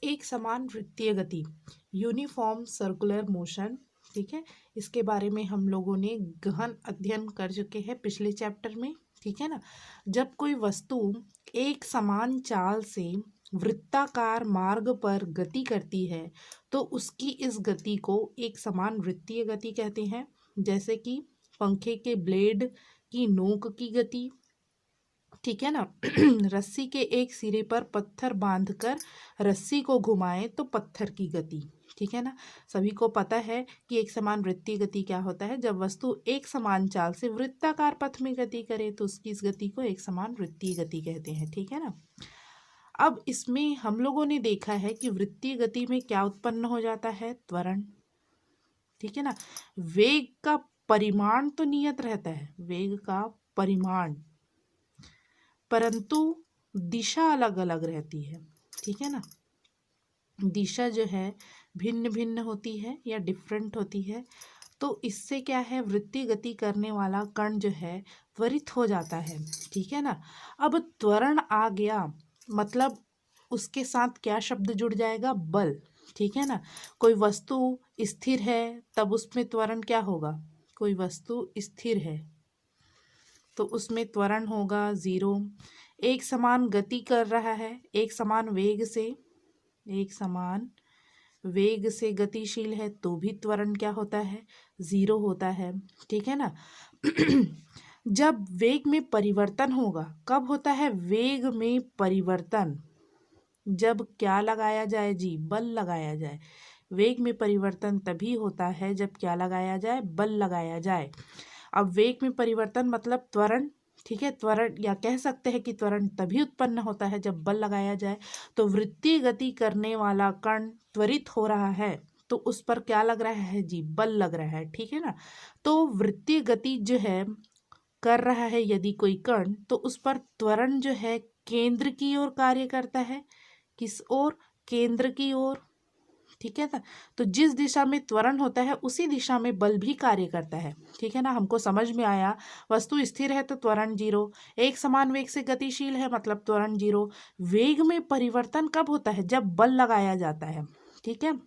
एक समान वृत्तीय गति, यूनिफॉर्म सर्कुलर मोशन। ठीक है, इसके बारे में हम लोगों ने गहन अध्ययन कर चुके हैं पिछले चैप्टर में। ठीक है ना। जब कोई वस्तु एक समान चाल से वृत्ताकार मार्ग पर गति करती है तो उसकी इस गति को एक समान वृत्तीय गति कहते हैं। जैसे कि पंखे के ब्लेड की नोक की गति। ठीक है ना। रस्सी के एक सिरे पर पत्थर बांधकर रस्सी को घुमाए तो पत्थर की गति। ठीक है ना। सभी को पता है कि एक समान वृत्तीय गति क्या होता है। जब वस्तु एक समान चाल से वृत्ताकार पथ में गति करे तो उसकी इस गति को एक समान वृत्तीय गति कहते हैं। ठीक है ना। अब इसमें हम लोगों ने देखा है कि वृत्तीय गति में क्या उत्पन्न हो जाता है, त्वरण। ठीक है ना। वेग का परिमाण तो नियत रहता है, वेग का परिमाण, परंतु दिशा अलग अलग रहती है। ठीक है ना। दिशा जो है भिन्न भिन्न होती है या डिफरेंट होती है। तो इससे क्या है, वृत्तीय गति करने वाला कण जो है त्वरित हो जाता है। ठीक है ना। अब त्वरण आ गया मतलब उसके साथ क्या शब्द जुड़ जाएगा, बल। ठीक है ना। कोई वस्तु स्थिर है तब उसमें त्वरण क्या होगा, कोई वस्तु स्थिर है तो उसमें त्वरण होगा 0। एक समान गति कर रहा है, एक समान वेग से गतिशील है तो भी त्वरण क्या होता है, 0 होता है। ठीक है ना। जब वेग में परिवर्तन होगा, कब होता है वेग में परिवर्तन, जब क्या लगाया जाए जी, बल लगाया जाए। वेग में परिवर्तन तभी होता है जब क्या लगाया जाए, बल लगाया जाए। अब वेग में परिवर्तन मतलब त्वरण। ठीक है, त्वरण या कह सकते हैं कि त्वरण तभी उत्पन्न होता है जब बल लगाया जाए। तो वृत्तीय गति करने वाला कण त्वरित हो रहा है तो उस पर क्या लग रहा है जी, बल लग रहा है। ठीक है ना। तो वृत्तीय गति जो है कर रहा है यदि कोई कण, तो उस पर त्वरण जो है केंद्र की ओर कार्य करता है। किस ओर, केंद्र की ओर। ठीक है ना। तो जिस दिशा में त्वरण होता है उसी दिशा में बल भी कार्य करता है। ठीक है ना। हमको समझ में आया, वस्तु स्थिर है तो त्वरण 0, एक समान वेग से गतिशील है मतलब त्वरण 0। वेग में परिवर्तन कब होता है, जब बल लगाया जाता है। ठीक है,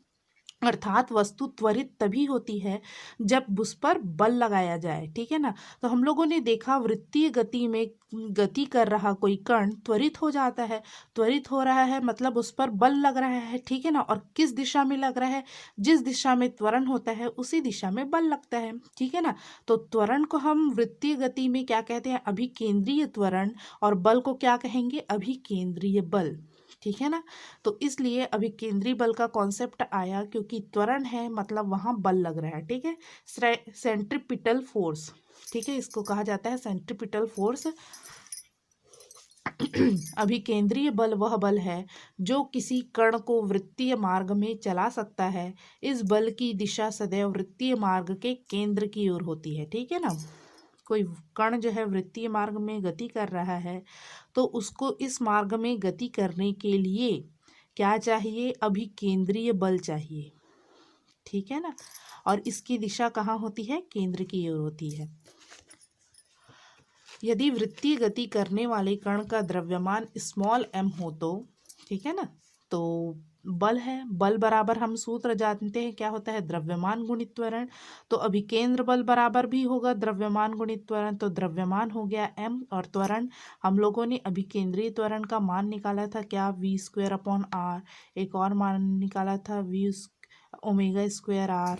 अर्थात वस्तु त्वरित तभी होती है जब उस पर बल लगाया जाए। ठीक है ना। तो हम लोगों ने देखा वृत्तीय गति में गति कर रहा कोई कण त्वरित हो जाता है। त्वरित हो रहा है मतलब उस पर बल लग रहा है। ठीक है ना। और किस दिशा में लग रहा है, जिस दिशा में त्वरण होता है उसी दिशा में बल लगता है। ठीक है ना। तो त्वरण को हम वृत्तीय गति में क्या कहते हैं, अभिकेंद्रीय त्वरण, और बल को क्या कहेंगे, अभिकेंद्रीय बल। ठीक है ना। तो इसलिए अभी केंद्रीय बल का कॉन्सेप्ट आया क्योंकि त्वरण है मतलब वहां बल लग रहा है। ठीक है, सेंट्रीपिटल फोर्स। ठीक है, इसको कहा जाता है सेंट्रीपिटल फोर्स। अभिकेंद्रीय बल वह बल है जो किसी कण को वृत्तीय मार्ग में चला सकता है। इस बल की दिशा सदैव वृत्तीय मार्ग के केंद्र की ओर होती है। ठीक है ना। कोई कण जो है वृत्तीय मार्ग में गति कर रहा है तो उसको इस मार्ग में गति करने के लिए क्या चाहिए, अभिकेंद्रीय बल चाहिए। ठीक है ना। और इसकी दिशा कहाँ होती है, केंद्र की ओर होती है। यदि वृत्तीय गति करने वाले कण का द्रव्यमान स्मॉल m हो तो, ठीक है ना, तो बल है, बल बराबर हम सूत्र जानते हैं क्या होता है, द्रव्यमान गुणित त्वरण। तो अभिकेंद्र बल बराबर भी होगा द्रव्यमान गुणित त्वरण। तो द्रव्यमान हो गया m और त्वरण, हम लोगों ने अभिकेंद्रीय त्वरण का मान निकाला था क्या, v²/r। एक और मान निकाला था ω²r।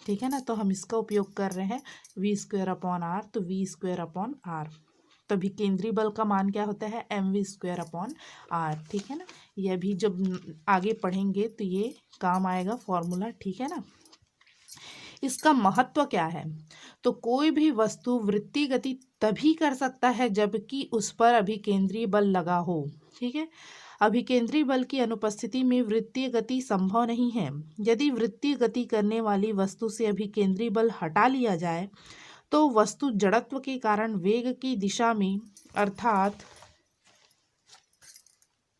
ठीक है ना। तो हम इसका उपयोग कर रहे हैं v²/r, तो v²/r। तभी केंद्रीय बल का मान क्या होता है, mv²/r। ठीक है ना। यह भी जब आगे पढ़ेंगे तो ये काम आएगा फॉर्मूला। ठीक है ना। इसका महत्व क्या है, तो कोई भी वस्तु वृत्तीय गति तभी कर सकता है जबकि उस पर अभिकेंद्रीय बल लगा हो। ठीक है, अभिकेंद्रीय बल की अनुपस्थिति में वृत्तीय गति संभव नहीं है। यदि वृत्तीय गति करने वाली वस्तु से अभिकेंद्रीय बल हटा लिया जाए तो वस्तु जड़त्व के कारण वेग की दिशा में अर्थात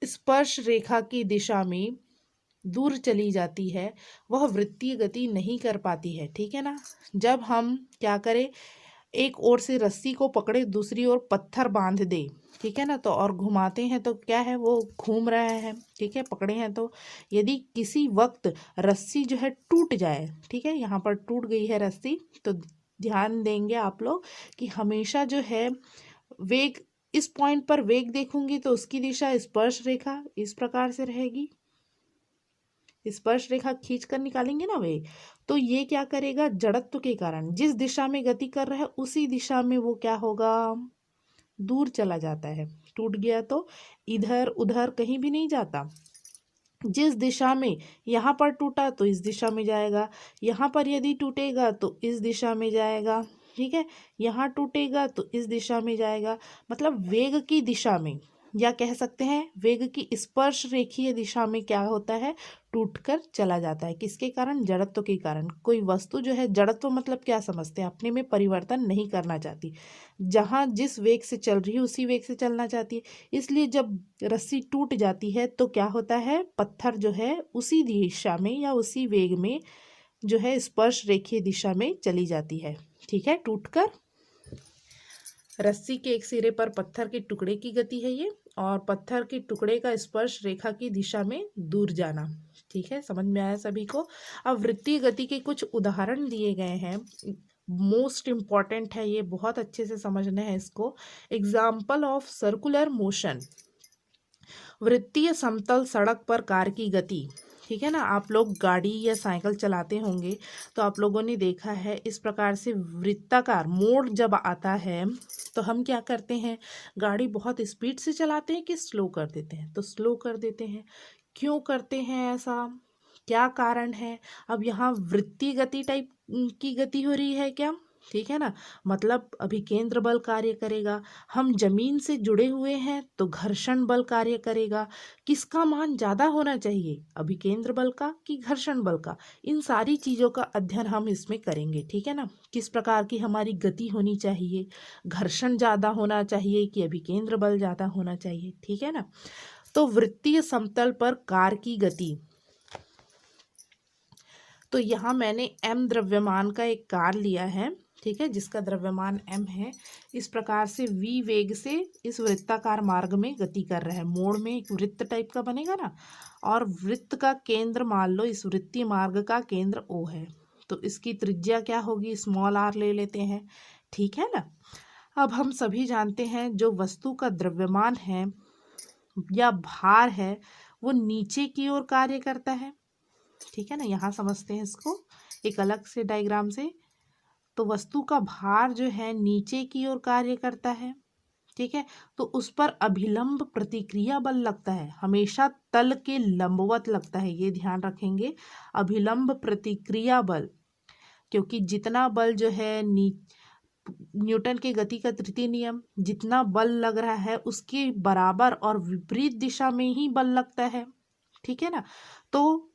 स्पर्श रेखा की दिशा में दूर चली जाती है, वह वृत्तीय गति नहीं कर पाती है। ठीक है ना। जब हम क्या करें, एक ओर से रस्सी को पकड़े दूसरी ओर पत्थर बांध दे, ठीक है ना, तो और घुमाते हैं तो क्या है, वो घूम रहा है, ठीक है, पकड़े हैं तो। यदि किसी वक्त रस्सी जो है टूट जाए, ठीक है, यहाँ पर टूट गई है रस्सी, तो ध्यान देंगे आप लोग कि हमेशा जो है वेग, इस पॉइंट पर वेग देखूंगी तो उसकी दिशा स्पर्श रेखा इस प्रकार से रहेगी, स्पर्श रेखा खींच कर निकालेंगे ना वेग, तो ये क्या करेगा, जड़त्व के कारण जिस दिशा में गति कर रहा है उसी दिशा में वो क्या होगा, दूर चला जाता है। टूट गया तो इधर उधर कहीं भी नहीं जाता, जिस दिशा में यहाँ पर टूटा तो इस दिशा में जाएगा, यहाँ पर यदि टूटेगा तो इस दिशा में जाएगा, ठीक है, यहाँ टूटेगा तो इस दिशा में जाएगा, मतलब वेग की दिशा में, या कह सकते हैं वेग की स्पर्श रेखीय दिशा में क्या होता है, टूटकर चला जाता है। किसके कारण, जड़त्व के कारण। कोई वस्तु जो है, जड़त्व मतलब क्या समझते हैं, अपने में परिवर्तन नहीं करना चाहती, जहाँ जिस वेग से चल रही है उसी वेग से चलना चाहती है। इसलिए जब रस्सी टूट जाती है तो क्या होता है, पत्थर जो है उसी दिशा में या उसी वेग में जो है स्पर्श रेखीय दिशा में चली जाती है, ठीक है, टूटकर। रस्सी के एक सिरे पर पत्थर के टुकड़े की गति है ये, और पत्थर के टुकड़े का स्पर्श रेखा की दिशा में दूर जाना, ठीक है, समझ में आया सभी को। अब वृत्तीय गति के कुछ उदाहरण दिए गए हैं, मोस्ट इम्पॉर्टेंट है ये, बहुत अच्छे से समझना है इसको। एग्जाम्पल ऑफ सर्कुलर मोशन, वृत्तीय समतल सड़क पर कार की गति, ठीक है ना। आप लोग गाड़ी या साइकिल चलाते होंगे तो आप लोगों ने देखा है इस प्रकार से वृत्ताकार मोड़ जब आता है तो हम क्या करते हैं, गाड़ी बहुत स्पीड से चलाते हैं कि स्लो कर देते हैं, तो स्लो कर देते हैं। क्यों करते हैं ऐसा, क्या कारण है। अब यहाँ वृत्तीय गति टाइप की गति हो रही है क्या, ठीक है ना, मतलब अभिकेंद्र बल कार्य करेगा। हम जमीन से जुड़े हुए हैं तो घर्षण बल कार्य करेगा। किसका मान ज़्यादा होना चाहिए, अभिकेंद्र बल का कि घर्षण बल का, इन सारी चीज़ों का अध्ययन हम इसमें करेंगे, ठीक है ना। किस प्रकार की हमारी गति होनी चाहिए, घर्षण ज़्यादा होना चाहिए कि अभिकेंद्र बल ज़्यादा होना चाहिए, ठीक है ना। तो वृत्तीय समतल पर कार की गति, तो यहाँ मैंने m द्रव्यमान का एक कार लिया है, ठीक है, जिसका द्रव्यमान m है। इस प्रकार से v वेग से इस वृत्ताकार मार्ग में गति कर रहा है, मोड़ में एक वृत्त टाइप का बनेगा ना, और वृत्त का केंद्र मान लो, इस वृत्तीय मार्ग का केंद्र O है, तो इसकी त्रिज्या क्या होगी, स्मॉल r ले लेते हैं, ठीक है ना। अब हम सभी जानते हैं जो वस्तु का द्रव्यमान है या भार है वो नीचे की ओर कार्य करता है, ठीक है ना। यहाँ समझते हैं इसको एक अलग से डायग्राम से। तो वस्तु का भार जो है नीचे की ओर कार्य करता है, ठीक है, तो उस पर अभिलंब प्रतिक्रिया बल लगता है, हमेशा तल के लंबवत लगता है, ये ध्यान रखेंगे, अभिलंब प्रतिक्रिया बल। क्योंकि जितना बल जो है न्यूटन के गति का तृतीय नियम, जितना बल लग रहा है उसके बराबर और विपरीत दिशा में ही बल लगता है, ठीक है ना। तो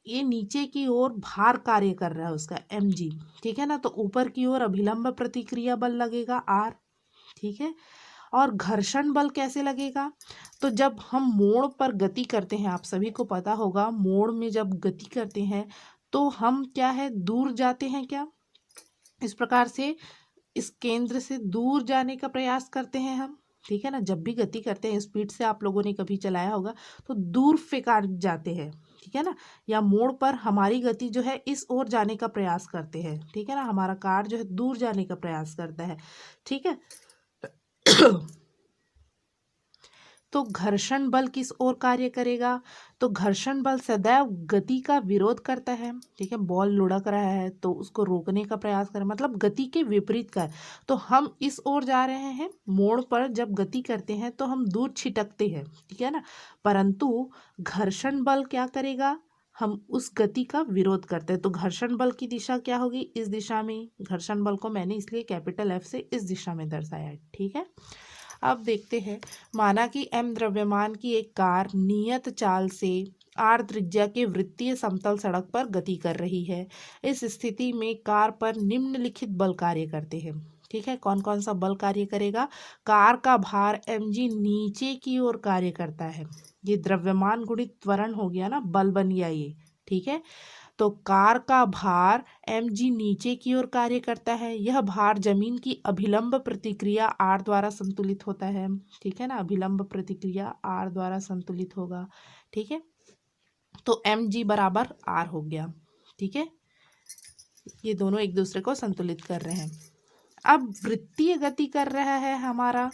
ये नीचे की ओर भार कार्य कर रहा है उसका mg, ठीक है ना, तो ऊपर की ओर अभिलंब प्रतिक्रिया बल लगेगा r, ठीक है। और घर्षण बल कैसे लगेगा, तो जब हम मोड़ पर गति करते हैं, आप सभी को पता होगा मोड़ में जब गति करते हैं तो हम क्या है, दूर जाते हैं क्या, इस प्रकार से इस केंद्र से दूर जाने का प्रयास करते हैं हम, ठीक है ना। जब भी गति करते हैं स्पीड से, आप लोगों ने कभी चलाया होगा तो दूर फेंका जाते हैं, ठीक है ना, या मोड़ पर हमारी गति जो है इस ओर जाने का प्रयास करते हैं, ठीक है ना, हमारा कार जो है दूर जाने का प्रयास करता है, ठीक है। तो घर्षण बल किस ओर कार्य करेगा, तो घर्षण बल सदैव गति का विरोध करता है, ठीक है, बॉल लुढ़क रहा है तो उसको रोकने का प्रयास करें, मतलब गति के विपरीत का है। तो हम इस ओर जा रहे हैं, मोड़ पर जब गति करते हैं तो हम दूर छिटकते हैं, ठीक है ना, परंतु घर्षण बल क्या करेगा, हम उस गति का विरोध करते हैं। तो घर्षण बल की दिशा क्या होगी, इस दिशा में, घर्षण बल को मैंने इसलिए कैपिटल F से इस दिशा में दर्शाया है, ठीक है। अब देखते हैं, माना कि m द्रव्यमान की एक कार नियत चाल से r त्रिज्या के वृत्तीय समतल सड़क पर गति कर रही है। इस स्थिति में कार पर निम्नलिखित बल कार्य करते हैं, ठीक है। कौन कौन सा बल कार्य करेगा, कार का भार mg नीचे की ओर कार्य करता है, ये द्रव्यमान गुणित त्वरण हो गया ना, बल बन गया ये, ठीक है। तो कार का भार mg नीचे की ओर कार्य करता है। यह भार जमीन की अभिलंब प्रतिक्रिया r द्वारा संतुलित होता है। ठीक है ना, अभिलंब प्रतिक्रिया r द्वारा संतुलित होगा। ठीक है, तो mg बराबर r हो गया। ठीक है, ये दोनों एक दूसरे को संतुलित कर रहे हैं। अब वृत्तीय गति कर रहा है हमारा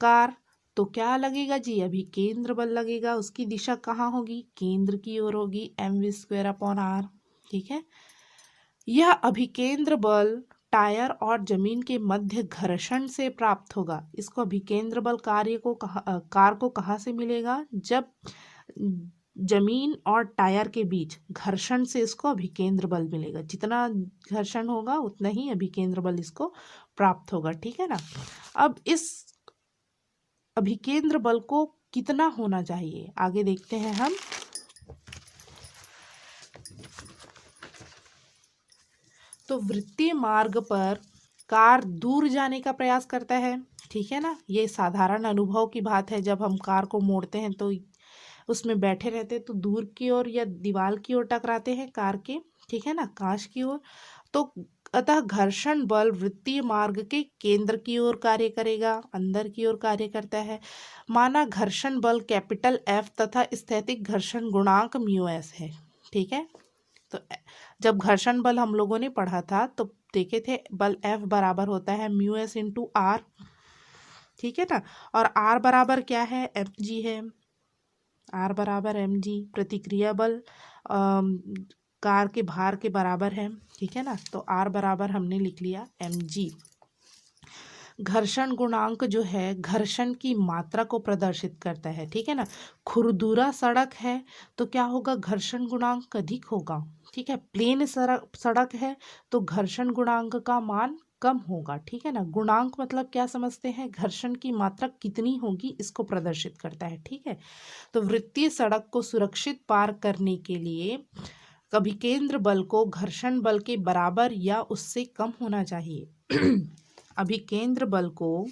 कार, तो क्या लगेगा जी, अभी केंद्र बल लगेगा। उसकी दिशा कहाँ होगी, केंद्र की ओर होगी, mv²/r। ठीक है, यह अभिकेंद्र बल टायर और जमीन के मध्य घर्षण से प्राप्त होगा। इसको अभिकेंद्र बल कार को कहाँ से मिलेगा, जब जमीन और टायर के बीच घर्षण से इसको अभिकेंद्र बल मिलेगा। जितना घर्षण होगा उतना ही अभिकेंद्र बल इसको प्राप्त होगा। ठीक है ना, अब इस अभिकेंद्र बल को कितना होना चाहिए, आगे देखते हैं हम। तो वृत्तीय मार्ग पर कार दूर जाने का प्रयास करता है। ठीक है ना, ये साधारण अनुभव की बात है। जब हम कार को मोड़ते हैं तो उसमें बैठे रहते हैं तो दूर की ओर या दीवार की ओर टकराते हैं कार के। ठीक है ना, कांच की ओर। तो अतः घर्षण बल वृत्तीय मार्ग के केंद्र की ओर कार्य करेगा, अंदर की ओर कार्य करता है। माना घर्षण बल कैपिटल F तथा स्थैतिक घर्षण गुणांक μs है। ठीक है, तो जब घर्षण बल हम लोगों ने पढ़ा था तो देखे थे बल F बराबर होता है μs इंटू r। ठीक है ना, और r बराबर क्या है, mg है। r बराबर mg, प्रतिक्रिया बल कार के भार के बराबर है। ठीक है ना, तो r बराबर हमने लिख लिया mg। घर्षण गुणांक जो है घर्षण की मात्रा को प्रदर्शित करता है। ठीक है ना, खुरदुरा सड़क है तो क्या होगा, घर्षण गुणांक अधिक होगा। ठीक है, प्लेन सड़क है तो घर्षण गुणांक का मान कम होगा। ठीक है ना, गुणांक मतलब क्या समझते हैं, घर्षण की मात्रा कितनी होगी इसको प्रदर्शित करता है। ठीक है, तो वृत्तीय सड़क को सुरक्षित पार करने के लिए अभिकेंद्र बल को घर्षण बल के बराबर या उससे कम होना चाहिए। अभिकेंद्र बल को,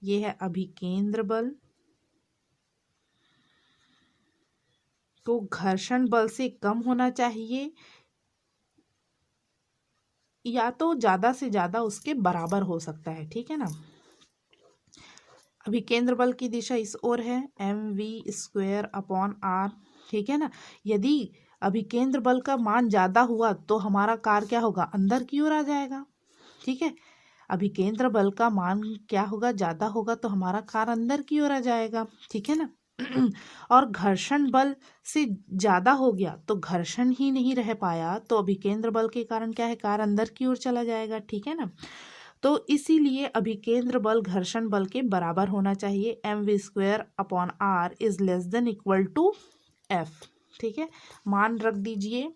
ये है अभिकेंद्र बल, तो घर्षण बल से कम होना चाहिए या तो ज्यादा से ज्यादा उसके बराबर हो सकता है। ठीक है ना, अभिकेंद्र बल की दिशा इस ओर है, mv²/r। ठीक है ना, यदि अभिकेंद्र बल का मान ज्यादा हुआ तो हमारा कार क्या होगा, अंदर की ओर आ जाएगा। ठीक है, अभिकेंद्र बल का मान क्या होगा, ज्यादा होगा तो हमारा कार अंदर की ओर आ जाएगा। ठीक है ना, और घर्षण बल से ज्यादा हो गया तो घर्षण ही नहीं रह पाया तो अभिकेंद्र बल के कारण क्या है, कार अंदर की ओर चला जाएगा। ठीक है ना, तो इसीलिए अभिकेंद्र बल घर्षण बल के बराबर होना चाहिए। mv²/r is less than equal to f। ठीक है, मान रख दीजिए,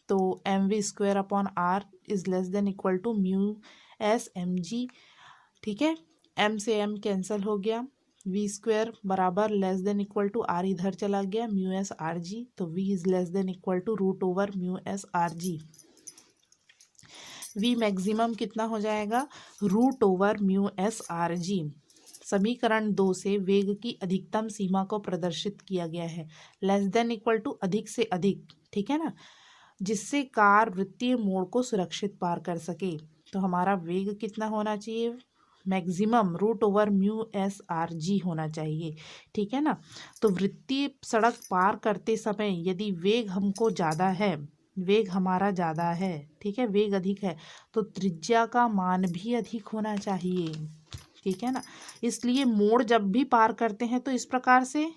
तो mv²/r is less than equal to μs mg। ठीक है, m से m कैंसिल हो गया, v² बराबर less than equal to r इधर चला गया, μs rg, तो v is less than equal to √μs rg। v maximum कितना हो जाएगा, √μs rg। समीकरण 2 से वेग की अधिकतम सीमा को प्रदर्शित किया गया है, लेस देन इक्वल टू अधिक से अधिक। ठीक है ना, जिससे कार वृत्तीय मोड़ को सुरक्षित पार कर सके। तो हमारा वेग कितना होना चाहिए, मैक्सिमम √μs rg होना चाहिए। ठीक है ना, तो वृत्तीय सड़क पार करते समय यदि वेग हमको ज़्यादा है, वेग हमारा ज़्यादा है, ठीक है, वेग अधिक है, तो त्रिज्या का मान भी अधिक होना चाहिए। ठीक है ना, इसलिए मोड़ जब भी पार करते हैं तो इस प्रकार से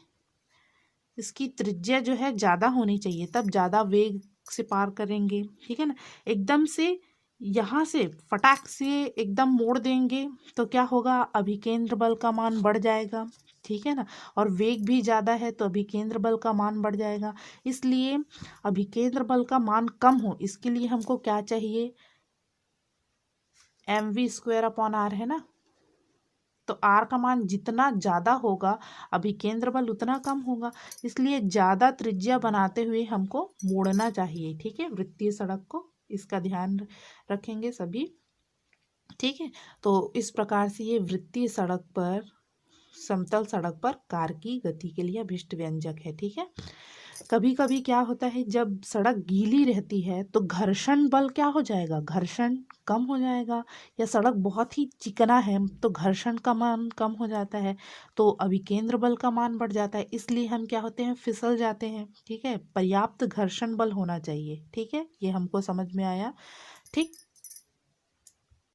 इसकी त्रिज्या जो है ज़्यादा होनी चाहिए, तब ज़्यादा वेग से पार करेंगे। ठीक है ना, एकदम से यहाँ से फटाक से एकदम मोड़ देंगे तो क्या होगा, अभिकेंद्र बल का मान बढ़ जाएगा। ठीक है ना, और वेग भी ज़्यादा है तो अभिकेंद्र बल का मान बढ़ जाएगा। इसलिए अभिकेंद्र बल का मान कम हो, इसके लिए हमको क्या चाहिए, mv²/r है ना, तो r का मान जितना ज़्यादा होगा अभिकेंद्र बल उतना कम होगा। इसलिए ज़्यादा त्रिज्या बनाते हुए हमको मोड़ना चाहिए। ठीक है, वृत्तीय सड़क को, इसका ध्यान रखेंगे सभी। ठीक है, तो इस प्रकार से ये वृत्तीय सड़क पर, समतल सड़क पर कार की गति के लिए अभिष्ट व्यंजक है। ठीक है, कभी कभी क्या होता है, जब सड़क गीली रहती है तो घर्षण बल क्या हो जाएगा, घर्षण कम हो जाएगा। या सड़क बहुत ही चिकना है तो घर्षण का मान कम हो जाता है, तो अभिकेंद्र बल का मान बढ़ जाता है, इसलिए हम क्या होते हैं, फिसल जाते हैं। ठीक है, पर्याप्त घर्षण बल होना चाहिए। ठीक है, ये हमको समझ में आया। ठीक।